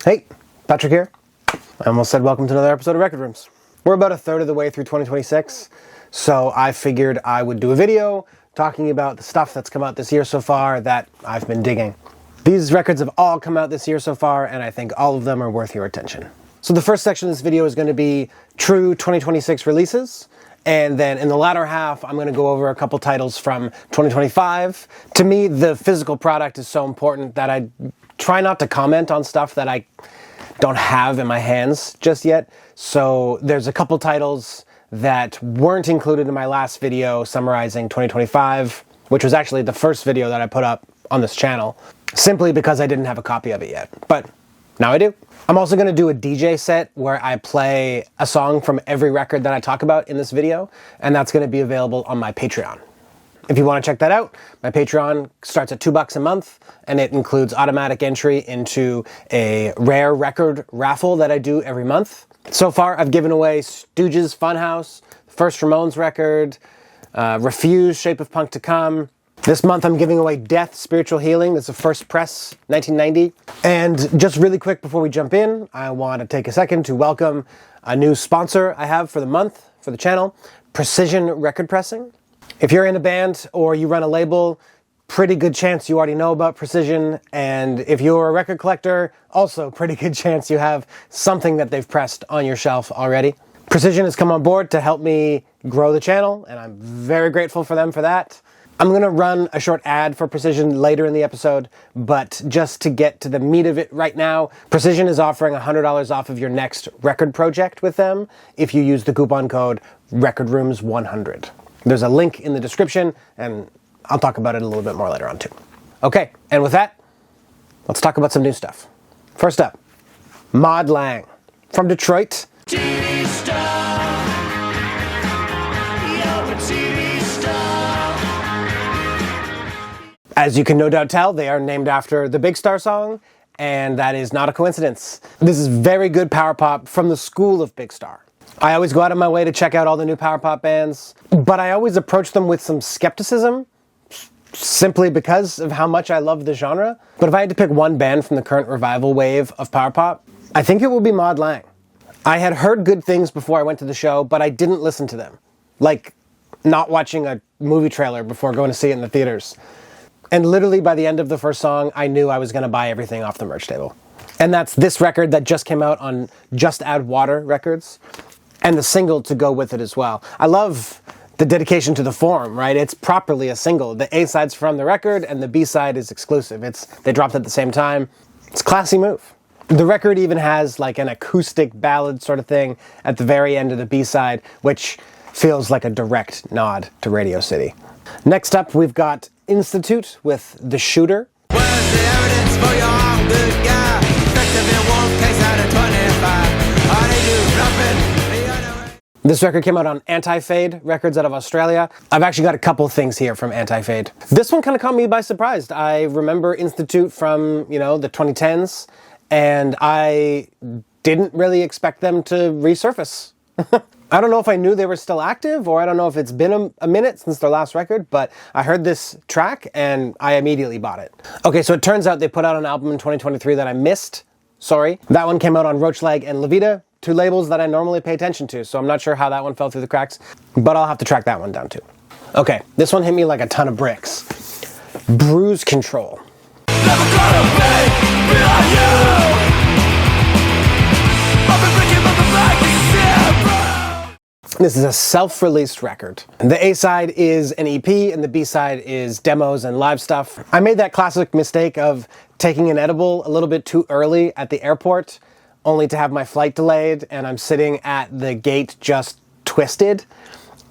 Hey, Patrick here. I almost said welcome to another episode of Record Rooms. We're about a third of the way through 2026, so I figured I would do a video talking about the stuff that's come out this year so far that I've been digging. These records have all come out this year so far, and I think all of them are worth your attention. So the first section of this video is going to be true 2026 releases, and then in the latter half, I'm going to go over a couple titles from 2025. To me, the physical product is so important that I try not to comment on stuff that I don't have in my hands just yet. So there's a couple titles that weren't included in my last video summarizing 2025, which was actually the first video that I put up on this channel, simply because I didn't have a copy of it yet. But now I do. I'm also going to do a DJ set where I play a song from every record that I talk about in this video, and that's going to be available on my Patreon. If you want to check that out, my Patreon starts at $2 a month, and it includes automatic entry into a rare record raffle that I do every month. So far, I've given away Stooges' Funhouse, First Ramones record, Refuse, Shape of Punk to Come. This month, I'm giving away Death, Spiritual Healing. That's a First Press, 1990. And just really quick before we jump in, I want to take a second to welcome a new sponsor I have for the month, for the channel, Precision Record Pressing. If you're in a band or you run a label, pretty good chance you already know about Precision. And if you're a record collector, also pretty good chance you have something that they've pressed on your shelf already. Precision has come on board to help me grow the channel, and I'm very grateful for them for that. I'm going to run a short ad for Precision later in the episode, but just to get to the meat of it right now, Precision is offering $100 off of your next record project with them if you use the coupon code RecordRooms100. There's a link in the description, and I'll talk about it a little bit more later on too. Okay, and with that, let's talk about some new stuff. First up, Mod Lang from Detroit. TV star. You're a TV star. As you can no doubt tell, they are named after the Big Star song, and that is not a coincidence. This is very good power pop from the school of Big Star. I always go out of my way to check out all the new power pop bands, but I always approach them with some skepticism, simply because of how much I love the genre. But if I had to pick one band from the current revival wave of power pop, I think it would be Mod Lang. I had heard good things before I went to the show, but I didn't listen to them. Like not watching a movie trailer before going to see it in the theaters. And literally by the end of the first song, I knew I was going to buy everything off the merch table. And that's this record that just came out on Just Add Water Records, and the single to go with it as well. I love the dedication to the form, right? It's properly a single. The A-side's from the record, and the B-side is exclusive. They dropped at the same time. It's a classy move. The record even has like an acoustic ballad sort of thing at the very end of the B-side, which feels like a direct nod to Radio City. Next up, we've got Institute with The Shooter. Where's the evidence for your own good guy? Effective in one case out of 25. All they do, nothing. This record came out on Anti-Fade Records out of Australia. I've actually got a couple things here from Anti-Fade. This one kind of caught me by surprise. I remember Institute from, the 2010s, and I didn't really expect them to resurface. I don't know if I knew they were still active, or I don't know if it's been a minute since their last record, but I heard this track and I immediately bought it. Okay, so it turns out they put out an album in 2023 that I missed. Sorry. That one came out on Roachlag and Levita, two labels that I normally pay attention to, so I'm not sure how that one fell through the cracks, but I'll have to track that one down too. Okay, this one hit me like a ton of bricks. Bruise Control. Never gonna be behind you. I've been breaking my back in zero. This is a self-released record. The A-side is an EP and the B-side is demos and live stuff. I made that classic mistake of taking an edible a little bit too early at the airport, only to have my flight delayed, and I'm sitting at the gate just twisted,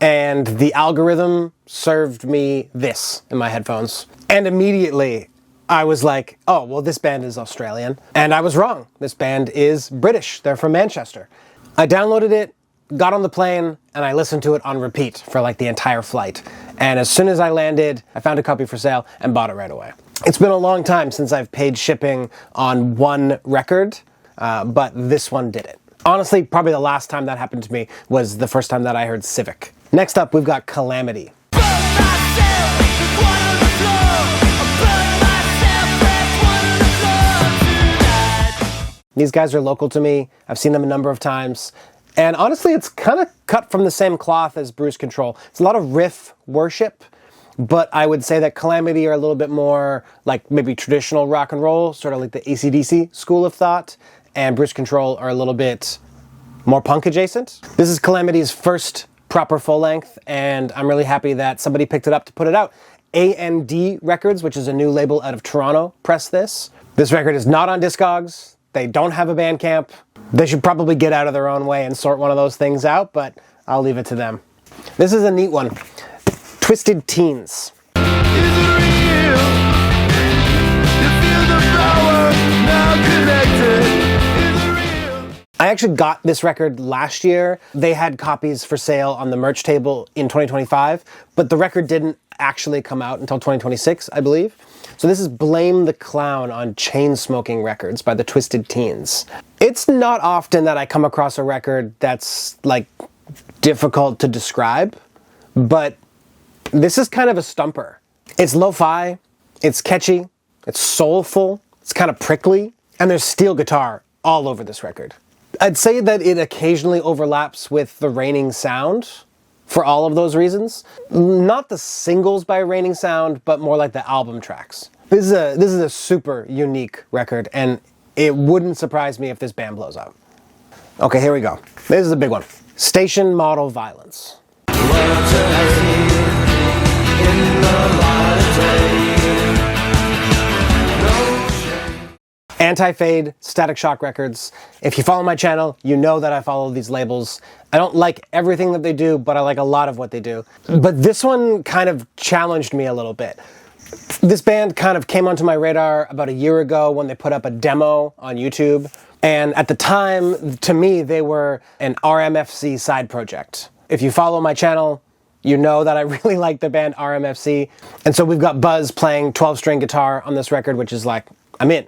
and the algorithm served me this in my headphones. And immediately I was like, oh, well, this band is Australian. And I was wrong. This band is British. They're from Manchester. I downloaded it, got on the plane, and I listened to it on repeat for like the entire flight. And as soon as I landed, I found a copy for sale and bought it right away. It's been a long time since I've paid shipping on one record, but this one did it. Honestly, probably the last time that happened to me was the first time that I heard Civic. Next up, we've got Calamity. These guys are local to me. I've seen them a number of times. And honestly, it's kind of cut from the same cloth as Bruce Control. It's a lot of riff worship, but I would say that Calamity are a little bit more like maybe traditional rock and roll, sort of like the AC/DC school of thought, and Bruce Control are a little bit more punk adjacent. This is Calamity's first proper full length, and I'm really happy that somebody picked it up to put it out. A&D Records, which is a new label out of Toronto, pressed this. This record is not on Discogs. They don't have a Bandcamp. They should probably get out of their own way and sort one of those things out, but I'll leave it to them. This is a neat one. Twisted Teens. I actually got this record last year. They had copies for sale on the merch table in 2025, but the record didn't actually come out until 2026, I believe. So this is Blame the Clown on Chain Smoking Records by the Twisted Teens. It's not often that I come across a record that's like difficult to describe, but this is kind of a stumper. It's lo-fi, it's catchy, it's soulful, it's kind of prickly, and there's steel guitar all over this record. I'd say that it occasionally overlaps with the Raining Sound for all of those reasons. Not the singles by Raining Sound, but more like the album tracks. This is a super unique record, and it wouldn't surprise me if this band blows up. Okay, here we go. This is a big one. Station Model Violence. Anti-Fade, Static Shock Records. If you follow my channel, you know that I follow these labels. I don't like everything that they do, but I like a lot of what they do. But this one kind of challenged me a little bit. This band kind of came onto my radar about a year ago when they put up a demo on YouTube. And at the time, to me, they were an RMFC side project. If you follow my channel, you know that I really like the band RMFC. And so we've got Buzz playing 12-string guitar on this record, which is like, I'm in.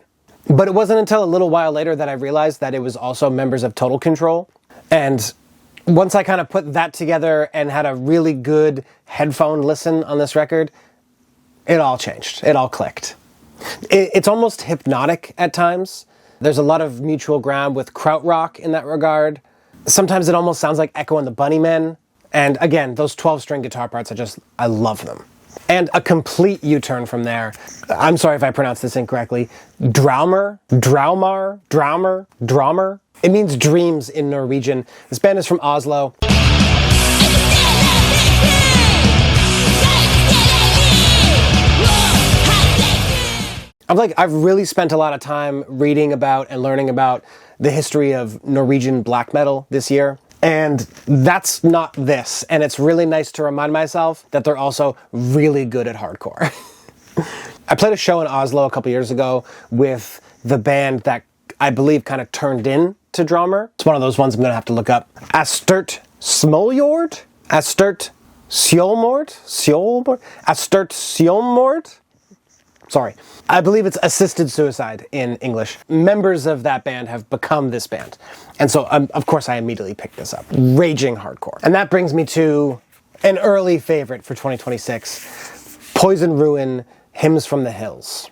But it wasn't until a little while later that I realized that it was also members of Total Control. And once I kind of put that together and had a really good headphone listen on this record, it all changed. It all clicked. It's almost hypnotic at times. There's a lot of mutual ground with krautrock in that regard. Sometimes it almost sounds like Echo and the Bunnymen. And again, those 12-string guitar parts, I love them. And a complete U-turn from there. I'm sorry if I pronounced this incorrectly. Draumer. It means dreams in Norwegian. This band is from Oslo. I've really spent a lot of time reading about and learning about the history of Norwegian black metal this year. And that's not this. And it's really nice to remind myself that they're also really good at hardcore. I played a show in Oslo a couple years ago with the band that I believe kind of turned into Drummer. It's one of those ones I'm going to have to look up. Astert Smoljord? Astert Sjolmord? Sorry. I believe it's assisted suicide in English. Members of that band have become this band. And so, of course, I immediately picked this up. Raging hardcore. And that brings me to an early favorite for 2026. Poison Ruin, Hymns from the Hills.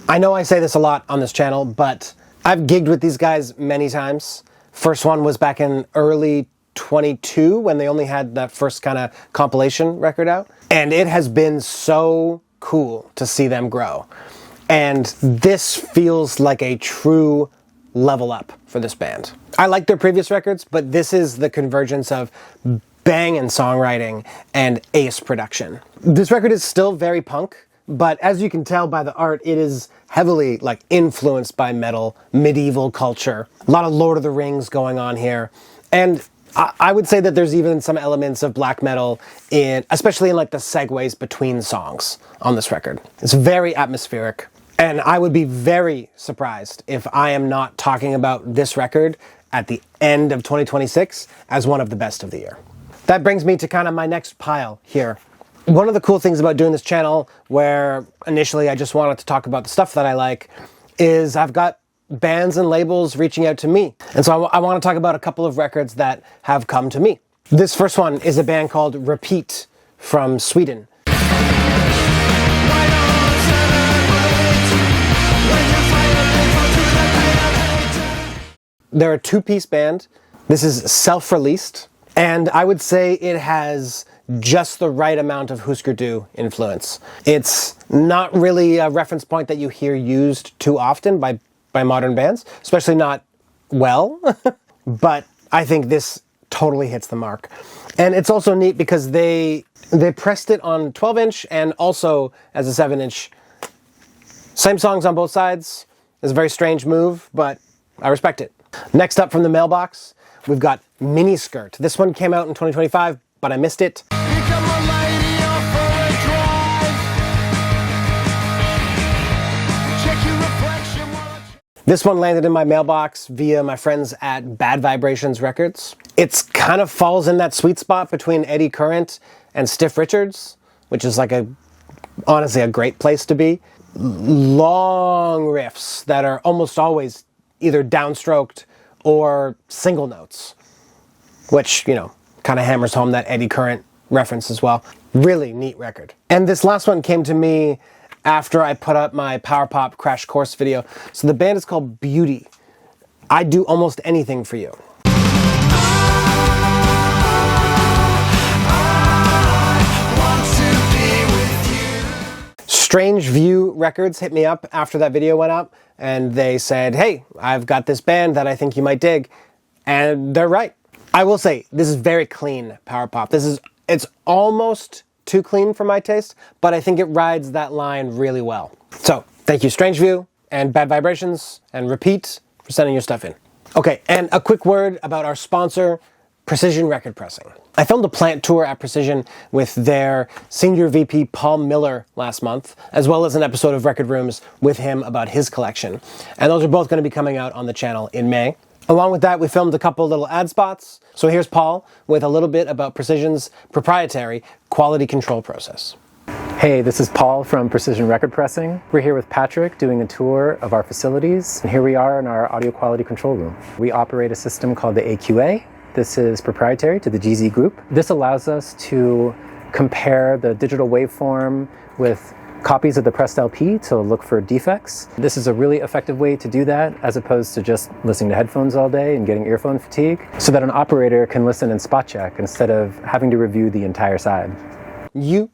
I know I say this a lot on this channel, but I've gigged with these guys many times. First one was back in early 22 when they only had that first kind of compilation record out. And it has been so cool to see them grow. And this feels like a true level up for this band. I like their previous records, but this is the convergence of banging songwriting and ace production. This record is still very punk, but as you can tell by the art, it is heavily like influenced by metal, medieval culture. A lot of Lord of the Rings going on here. And I would say that there's even some elements of black metal especially in like the segues between songs on this record. It's very atmospheric. And I would be very surprised if I am not talking about this record at the end of 2026 as one of the best of the year. That brings me to kind of my next pile here. One of the cool things about doing this channel, where initially I just wanted to talk about the stuff that I like, is I've got bands and labels reaching out to me. And so I want to talk about a couple of records that have come to me. This first one is a band called Repeat from Sweden. Why don't celebrate when your fire burns onto the pain of hate? They're a two-piece band. This is self-released, and I would say it has just the right amount of Husker Du influence. It's not really a reference point that you hear used too often by modern bands, especially not well, but I think this totally hits the mark. And it's also neat because they pressed it on 12-inch and also as a 7-inch. Same songs on both sides. It's a very strange move, but I respect it. Next up from the Mailbox, we've got Mini Skirt. This one came out in 2025, but I missed it. Become a lady or for a drive. Check your reflection while This one landed in my mailbox via my friends at Bad Vibrations Records. It's kind of falls in that sweet spot between Eddie Current and Stiff Richards, which is like honestly a great place to be. Long riffs that are almost always either downstroked or single notes, which, kind of hammers home that Eddie Current reference as well. Really neat record. And this last one came to me after I put up my Power Pop Crash Course video. So the band is called Beauty. I'd do almost anything for you. Strange View Records hit me up after that video went up, and they said, hey, I've got this band that I think you might dig. And they're right. I will say, this is very clean power pop. It's almost too clean for my taste, but I think it rides that line really well. So, thank you Strange View and Bad Vibrations and Repeat for sending your stuff in. Okay, and a quick word about our sponsor, Precision Record Pressing. I filmed a plant tour at Precision with their senior VP Paul Miller last month, as well as an episode of Record Rooms with him about his collection. And those are both going to be coming out on the channel in May. Along with that, we filmed a couple little ad spots. So here's Paul with a little bit about Precision's proprietary quality control process. Hey, this is Paul from Precision Record Pressing. We're here with Patrick doing a tour of our facilities. And here we are in our audio quality control room. We operate a system called the AQA. This is proprietary to the GZ Group. This allows us to compare the digital waveform with copies of the pressed LP to look for defects. This is a really effective way to do that as opposed to just listening to headphones all day and getting earphone fatigue, so that an operator can listen and spot check instead of having to review the entire side. You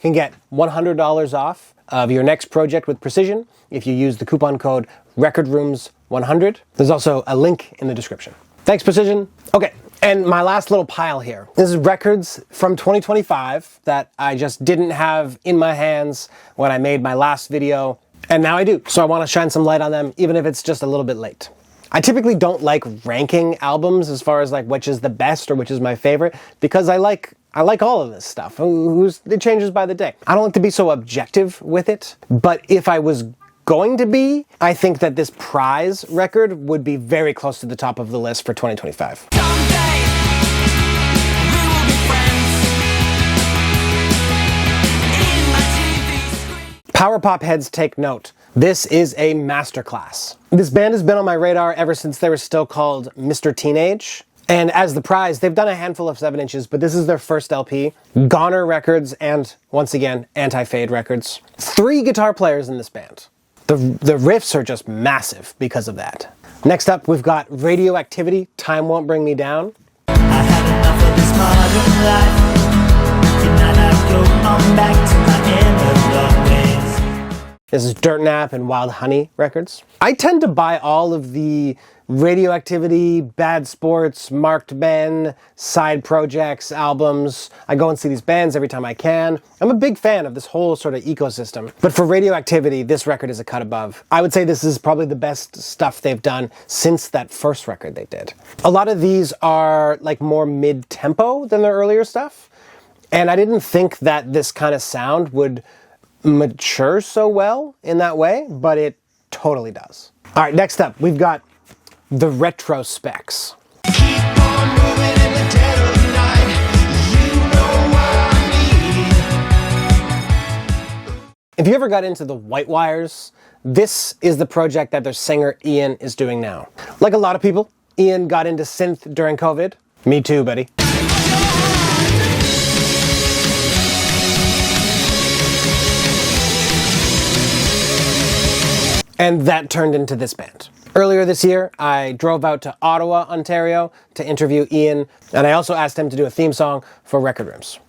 can get $100 off of your next project with Precision if you use the coupon code RECORDROOMS100. There's also a link in the description. Thanks, Precision. Okay, and my last little pile here. This is records from 2025 that I just didn't have in my hands when I made my last video, and now I do. So I want to shine some light on them, even if it's just a little bit late. I typically don't like ranking albums as far as like which is the best or which is my favorite, because I like all of this stuff. It changes by the day. I don't like to be so objective with it, but if I was going to be, I think that this Prize record would be very close to the top of the list for 2025. Someday we will be friends in my TV screen. Power pop heads, take note. This is a masterclass. This band has been on my radar ever since they were still called Mr. Teenage. And as the Prize, they've done a handful of 7-inches, but this is their first LP. Goner Records and, once again, Anti-Fade Records. 3 guitar players in this band. The riffs are just massive because of that. Next up, we've got Radioactivity, Time Won't Bring Me Down. I had enough of this modern life. Can I not go on back to my inner love ways? This is Dirt Nap and Wild Honey Records. I tend to buy all of the Radioactivity, Bad Sports, Marked Men, side projects, albums. I go and see these bands every time I can. I'm a big fan of this whole sort of ecosystem. But for Radioactivity, this record is a cut above. I would say this is probably the best stuff they've done since that first record they did. A lot of these are like more mid-tempo than their earlier stuff. And I didn't think that this kind of sound would mature so well in that way, but it totally does. All right, next up, we've got the Retrospecs. Keep on moving in the dead of night. You know what I need. If you ever got into the White Wires, this is the project that their singer Ian is doing now. Like a lot of people, Ian got into synth during COVID. Me too, buddy. And that turned into this band. Earlier this year, I drove out to Ottawa, Ontario to interview Ian, and I also asked him to do a theme song for Record Rooms.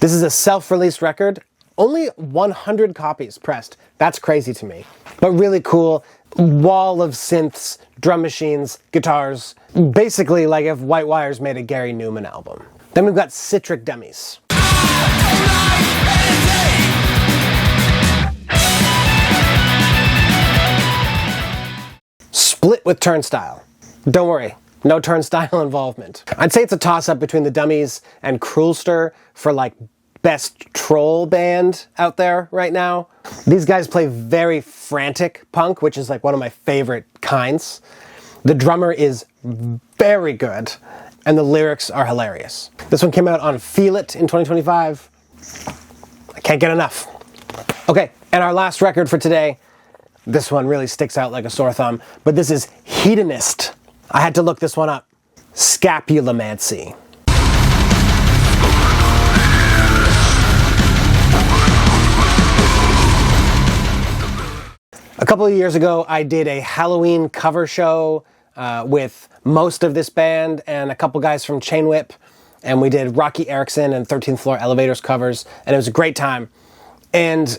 This is a self-released record, only 100 copies pressed. That's crazy to me, but really cool. Wall of synths, drum machines, guitars. Basically like if White Wires made a Gary Newman album. Then we've got Citric Dummies. Split with Turnstile. Don't worry, no Turnstile involvement. I'd say it's a toss-up between the Dummies and Cruelster for like best troll band out there right now. These guys play very frantic punk, which is like one of my favorite kinds. The drummer is very good, and the lyrics are hilarious. This one came out on Feel It in 2025. I can't get enough. Okay, and our last record for today, this one really sticks out like a sore thumb, but this is Hedonist. I had to look this one up. Scapulomancy. A couple of years ago, I did a Halloween cover show with most of this band and a couple guys from Chain Whip, and we did Rocky Erickson and 13th Floor Elevators covers, and it was a great time. And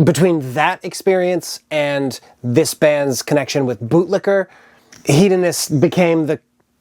between that experience and this band's connection with Bootlicker, Hedonist became the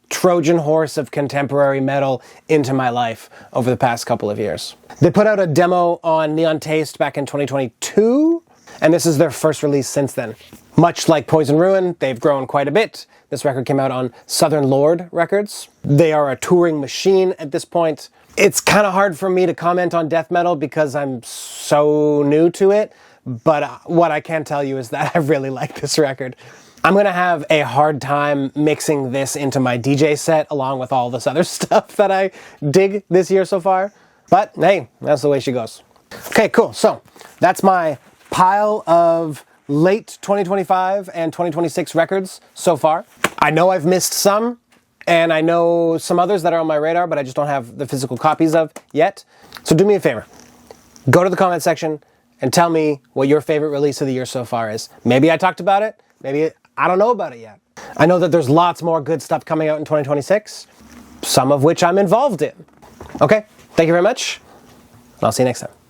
Trojan horse of contemporary metal into my life over the past couple of years. They put out a demo on Neon Taste back in 2022, and this is their first release since then. Much like Poison Ruin, they've grown quite a bit. This record came out on Southern Lord Records. They are a touring machine at this point. It's kind of hard for me to comment on death metal because I'm so new to it, but what I can tell you is that I really like this record. I'm gonna have a hard time mixing this into my DJ set along with all this other stuff that I dig this year so far, but hey, that's the way she goes. Okay, cool, so that's my pile of late 2025 and 2026 records so far. I know I've missed some, and I know some others that are on my radar, but I just don't have the physical copies of yet. So do me a favor, go to the comment section and tell me what your favorite release of the year so far is. Maybe I talked about it, maybe I don't know about it yet. I know that there's lots more good stuff coming out in 2026, some of which I'm involved in. Okay, thank you very much, and I'll see you next time.